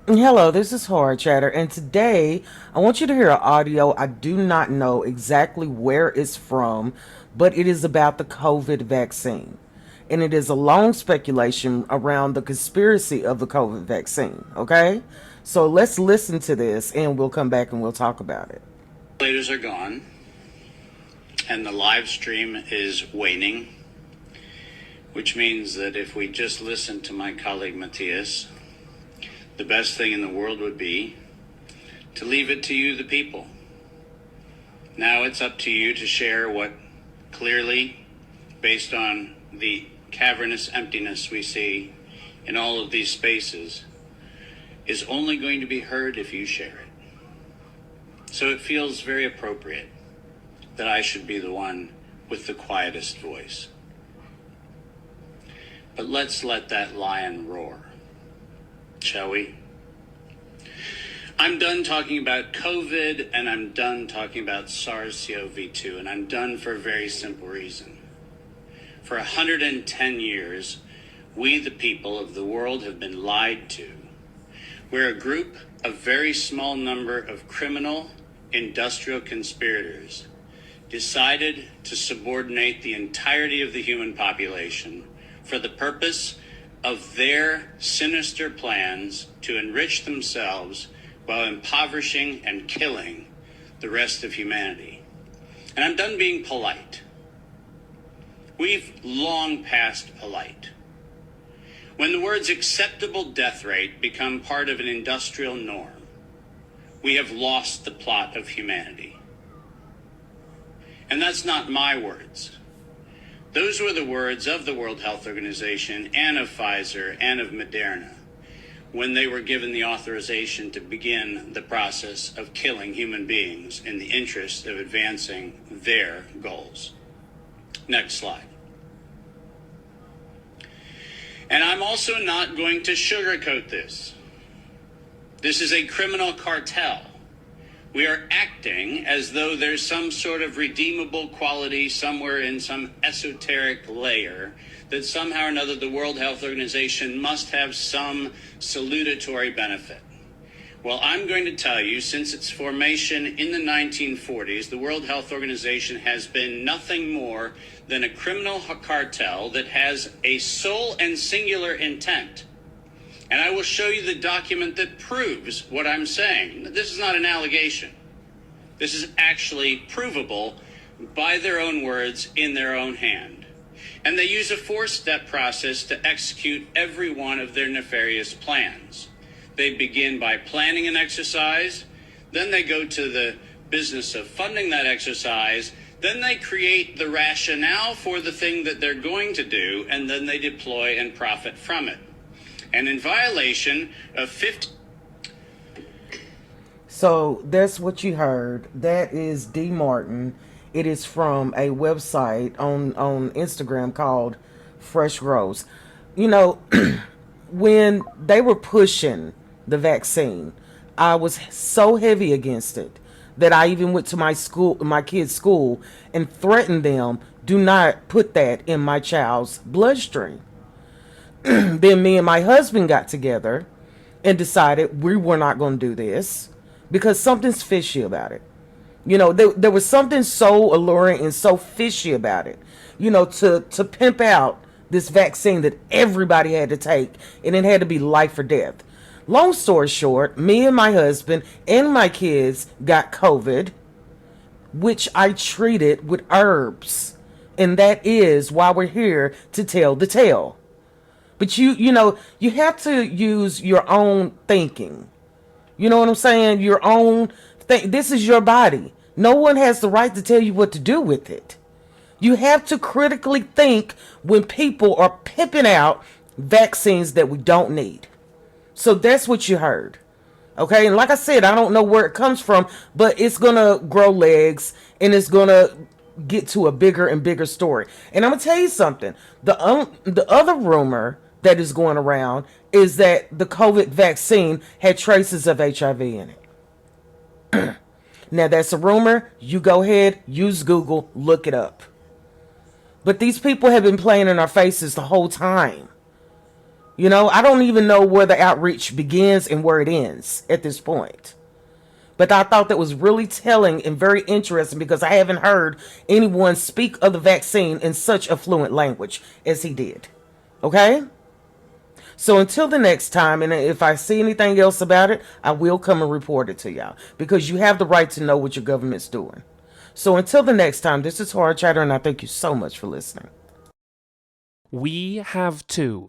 Hello, this is Horror Chatter, and today I want you to hear an audio. I do not know exactly where it's from, but it is about the COVID vaccine. And it is a long speculation around the conspiracy of the COVID vaccine, okay? So let's listen to this and we'll come back and we'll talk about it. Are gone, and the live stream is waning, which means that if we just listen to my colleague Matthias, the best thing in the world would be to leave it to you, the people. Now it's up to you to share what clearly, based on the cavernous emptiness we see in all of these spaces, is only going to be heard if you share it. So it feels very appropriate that I should be the one with the quietest voice. But let's let that lion roar, shall we? I'm done talking about COVID, and I'm done talking about SARS-CoV-2, and I'm done for a very simple reason. For 110 years, we, the people of the world, have been lied to. We're a group, a very small number of criminal, industrial conspirators decided to subordinate the entirety of the human population for the purpose of their sinister plans to enrich themselves while impoverishing and killing the rest of humanity. And I'm done being polite. We've long passed polite. When the words acceptable death rate become part of an industrial norm, we have lost the plot of humanity. And that's not my words. Those were the words of the World Health Organization and of Pfizer and of Moderna when they were given the authorization to begin the process of killing human beings in the interest of advancing their goals. Next slide. And I'm also not going to sugarcoat this. This is a criminal cartel. We are acting as though there's some sort of redeemable quality somewhere in some esoteric layer that somehow or another the World Health Organization must have some salutatory benefit. Well, I'm going to tell you, since its formation in the 1940s, the World Health Organization has been nothing more than a criminal cartel that has a sole and singular intent. And I will show you the document that proves what I'm saying. This is not an allegation. This is actually provable by their own words in their own hand. And they use a four-step process to execute every one of their nefarious plans. They begin by planning an exercise, then they go to the business of funding that exercise, then they create the rationale for the thing that they're going to do, and then they deploy and profit from it. And in violation of 50... So that's what you heard. That is D. Martin. It is from a website on Instagram called Fresh Grows. You know, when they were pushing the vaccine, I was so heavy against it that I even went to my kids' school, and threatened them, do not put that in my child's bloodstream. Then me and my husband got together and decided we were not going to do this because something's fishy about it. You know, there was something so alluring and so fishy about it. You know, to pimp out this vaccine that everybody had to take, and it had to be life or death. Long story short, me and my husband and my kids got COVID, which I treated with herbs. And that is why we're here to tell the tale. But you know, you have to use your own thinking. You know what I'm saying? Your own think. This is your body. No one has the right to tell you what to do with it. You have to critically think when people are pimping out vaccines that we don't need. So that's what you heard. Okay, and like I said, I don't know where it comes from, but it's gonna grow legs and it's gonna get to a bigger and bigger story. And I'm gonna tell you something. The other rumor that is going around is that the COVID vaccine had traces of HIV in it. Now that's a rumor. You go ahead, use Google, look it up. But these people have been playing in our faces the whole time. You know, I don't even know where the outreach begins and where it ends at this point. But I thought that was really telling and very interesting because I haven't heard anyone speak of the vaccine in such a fluent language as he did. Okay? So until the next time, and if I see anything else about it, I will come and report it to y'all because you have the right to know what your government's doing. So until the next time, this is Horror Chatter, and I thank you so much for listening. We have two